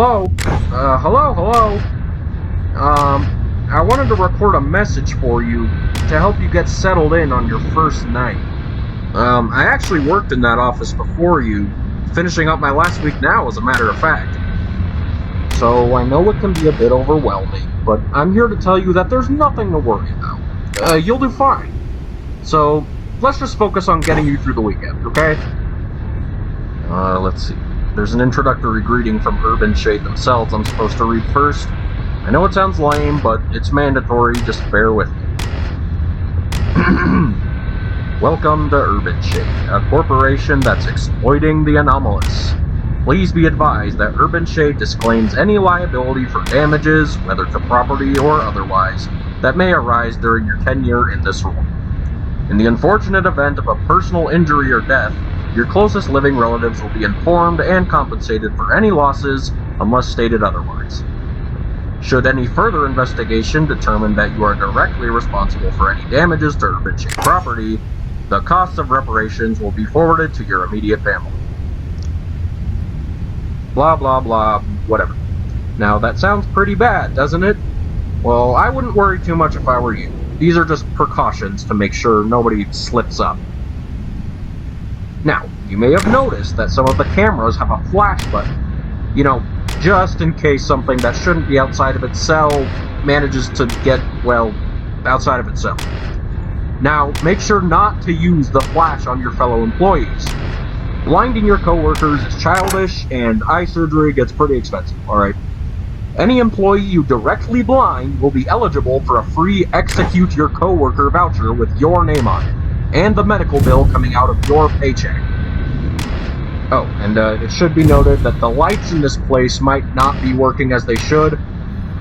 Hello? Hello? I wanted to record a message for you to help you get settled in on your first night. I actually worked in that office before you, finishing up my last week now, as a matter of fact. So I know it can be a bit overwhelming, but I'm here to tell you that there's nothing to worry about. You'll do fine. So, let's just focus on getting you through the weekend, okay? Let's see. There's an introductory greeting from Urban Shade themselves I'm supposed to read first. I know it sounds lame, but it's mandatory, just bear with me. Welcome to Urban Shade, a corporation that's exploiting the anomalous. Please be advised that Urban Shade disclaims any liability for damages, whether to property or otherwise, that may arise during your tenure in this role. In the unfortunate event of a personal injury or death, your closest living relatives will be informed and compensated for any losses unless stated otherwise. Should any further investigation determine that you are directly responsible for any damages to Urban Shade property, the costs of reparations will be forwarded to your immediate family. Blah blah blah, whatever. Now that sounds pretty bad, doesn't it? Well, I wouldn't worry too much if I were you. These are just precautions to make sure nobody slips up. Now, you may have noticed that some of the cameras have a flash button. You know, just in case something that shouldn't be outside of its cell manages to get, well, outside of itself. Now, make sure not to use the flash on your fellow employees. Blinding your coworkers is childish, and eye surgery gets pretty expensive, alright? Any employee you directly blind will be eligible for a free Execute Your Coworker voucher with your name on it, and the medical bill coming out of your paycheck. Oh, and it should be noted that the lights in this place might not be working as they should.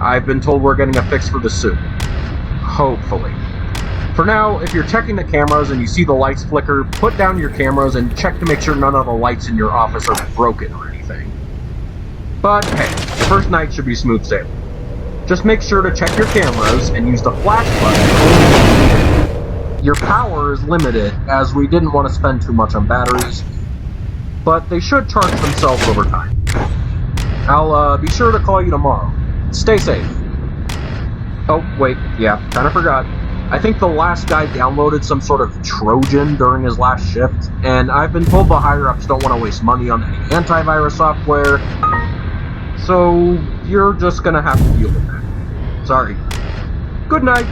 I've been told we're getting a fix for this soon. Hopefully. For now, if you're checking the cameras and you see the lights flicker, put down your cameras and check to make sure none of the lights in your office are broken or anything. But hey, the first night should be smooth sailing. Just make sure to check your cameras and use the flash button. Your power is limited, as we didn't want to spend too much on batteries, but they should charge themselves over time. I'll be sure to call you tomorrow. Stay safe. Oh, wait, yeah, kinda forgot. I think the last guy downloaded some sort of Trojan during his last shift, and I've been told the higher-ups don't want to waste money on any antivirus software, so you're just gonna have to deal with that. Sorry. Good night.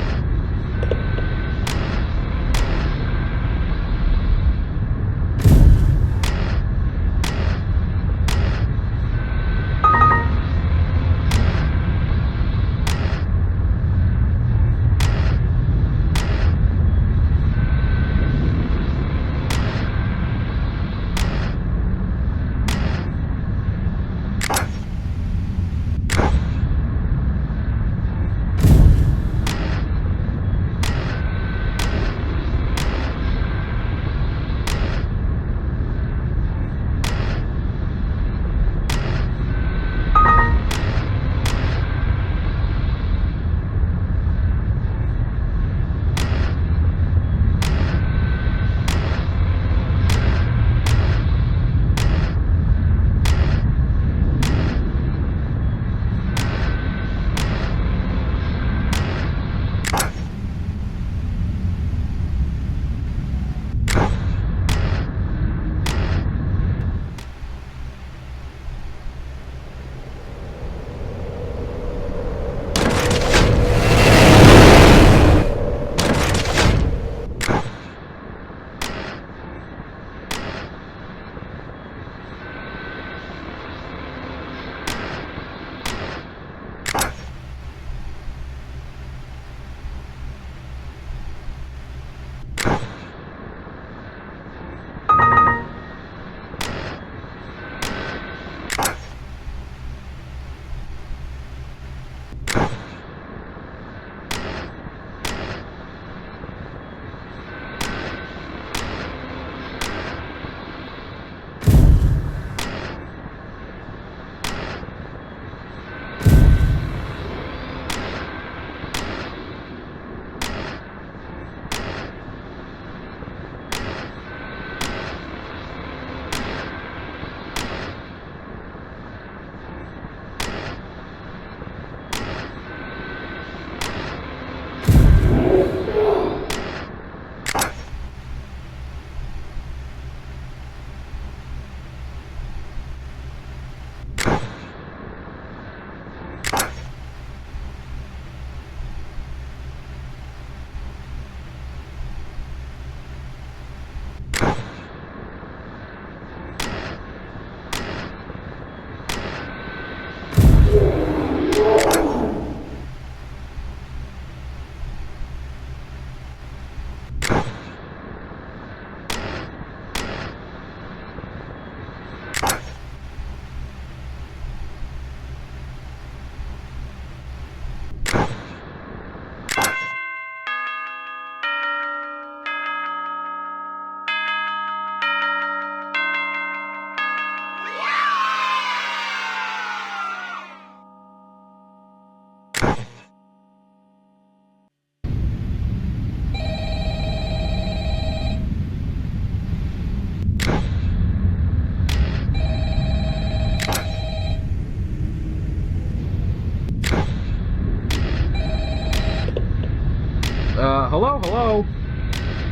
Hello?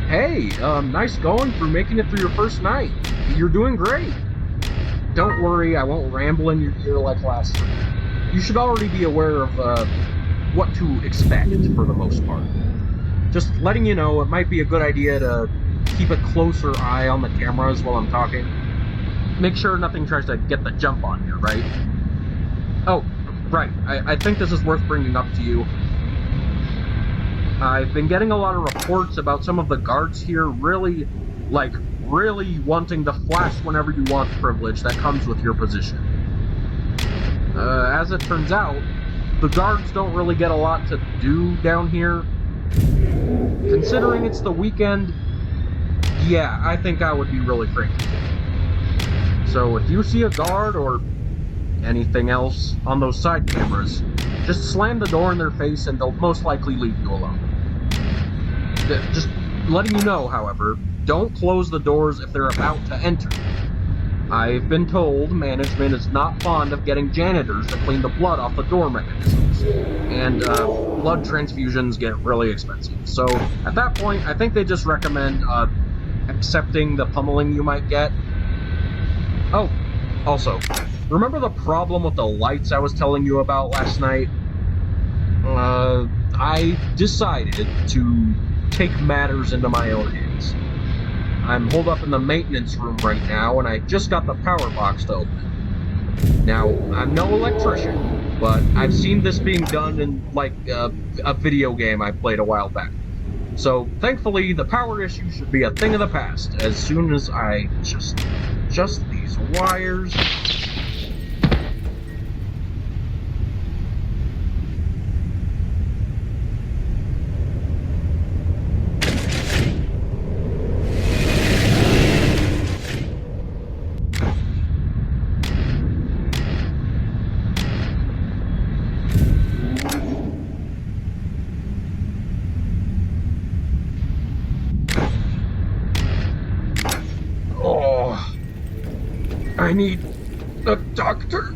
Hey, nice going through making it through your first night. You're doing great. Don't worry, I won't ramble in your ear like last time. You should already be aware of, what to expect for the most part. Just letting you know, it might be a good idea to keep a closer eye on the cameras while I'm talking. Make sure nothing tries to get the jump on you, right? Oh, right, I think this is worth bringing up to you. I've been getting a lot of reports about some of the guards here really wanting the flash whenever you want privilege that comes with your position. As it turns out, the guards don't really get a lot to do down here. Considering it's the weekend, yeah, I think I would be really cranky. So if you see a guard or anything else on those side cameras, just slam the door in their face and they'll most likely leave you alone. Just letting you know, however, don't close the doors if they're about to enter. I've been told management is not fond of getting janitors to clean the blood off the door mechanisms, and blood transfusions get really expensive. So at that point, I think they just recommend accepting the pummeling you might get. Oh, also, remember the problem with the lights I was telling you about last night? I decided to take matters into my own hands. I'm holed up in the maintenance room right now, and I just got the power box to open. Now, I'm no electrician, but I've seen this being done in, like, a video game I played a while back. So, thankfully, the power issue should be a thing of the past as soon as I just these wires. I need a doctor.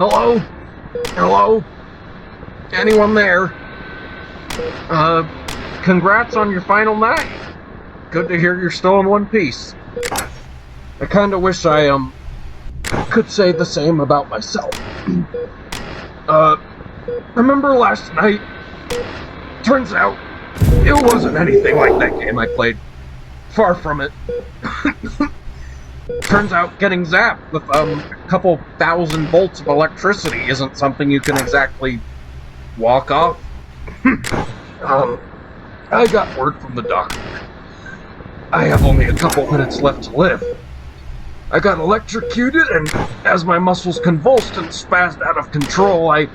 Hello? Hello? Anyone there? Congrats on your final night. Good to hear you're still in one piece. I kinda wish I, could say the same about myself. Remember last night? Turns out, it wasn't anything like that game I played. Far from it. Turns out getting zapped with, a couple thousand volts of electricity isn't something you can exactly walk off. I got word from the doctor. I have only a couple minutes left to live. I got electrocuted, and as my muscles convulsed and spazzed out of control, I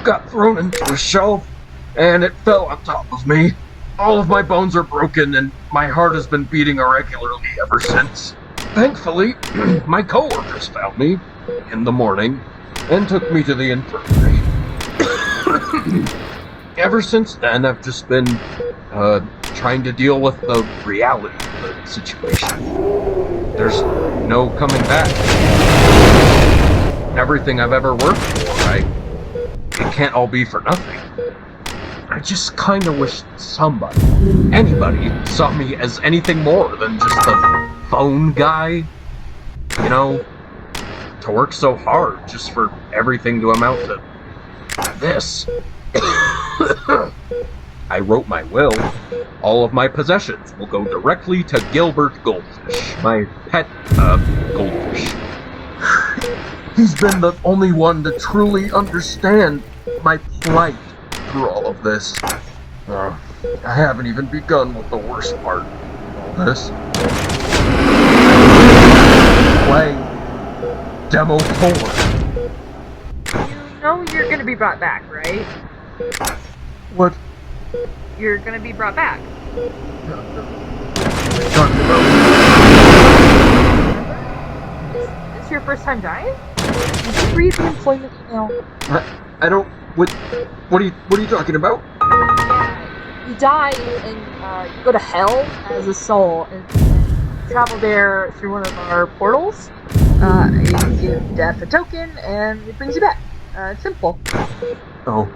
got thrown into a shelf, and it fell on top of me. All of my bones are broken, and my heart has been beating irregularly ever since. Thankfully, my coworkers found me in the morning and took me to the infirmary. Ever since then, I've just been, trying to deal with the reality of the situation. There's no coming back. Everything I've ever worked for, it can't all be for nothing. I just kinda wish somebody, anybody, saw me as anything more than just a phone guy. You know, to work so hard just for everything to amount to this. I wrote my will. All of my possessions will go directly to Gilbert Goldfish, my pet, goldfish. He's been the only one to truly understand my plight through all of this. I haven't even begun with the worst part of all this. Playing Demo 4. You know you're gonna be brought back, right? What? You're gonna be brought back. What are you talking about? Is this your first time dying? Did you read the employment email? I don't. What are you talking about? Yeah, you die and you go to hell as a soul and travel there through one of our portals. You give death a token and it brings you back. It's simple. Oh.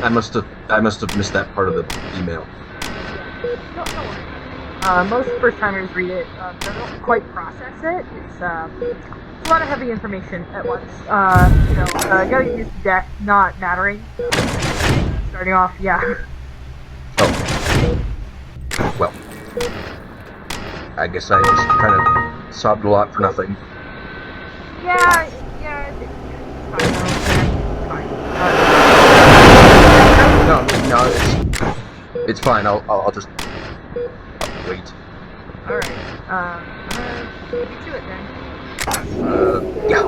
I must have missed that part of the email. Don't worry. Most first-timers read it. They don't quite process it. It's a lot of heavy information at once. Getting used to death not mattering. Starting off, yeah. Oh. Well. I guess I just kind of sobbed a lot for nothing. Yeah, it's fine though. It's fine. No, it's fine. I'll just wait. Alright, leave you to it then. Yeah.